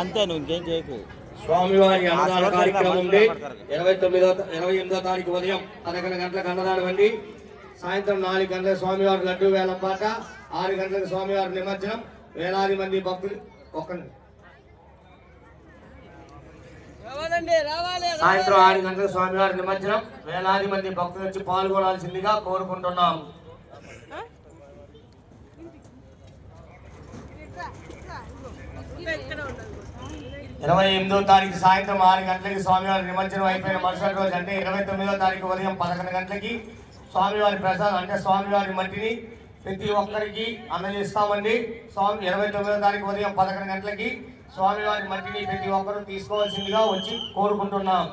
అంతే నువ్వు ఇంకేం చేయకు. స్వామివారి అన్నదాన కార్యక్రమం ఉంది. 28వ తారీఖు ఉదయం 11 గంటలకు అన్నదానం అండి. సాయంత్రం 4 గంటలకు స్వామివారి లడ్డు వేలం పాట, 6 గంటలకు స్వామివారి నిమజ్జనం. వేలాది మంది భక్తులు సాయంత్రం 6 గంటలకు స్వామివారి నిమజ్జనం. వేలాది మంది భక్తులు వచ్చి పాల్గొనాల్సిందిగా కోరుకుంటున్నాం. 28వ తారీఖు సాయంత్రం 6 గంటలకి స్వామివారి నిమజ్జనం అయిపోయిన మరుసటి రోజు అంటే 29వ తారీఖు ఉదయం 11 గంటలకి స్వామివారి ప్రసాదం అంటే స్వామివారి మట్టిని ప్రతి ఒక్కరికి అందజేస్తామండి. 29వ తారీఖు ఉదయం 11 గంటలకి స్వామివారి మట్టిని ప్రతి ఒక్కరూ తీసుకోవాల్సిందిగా వచ్చి కోరుకుంటున్నాం.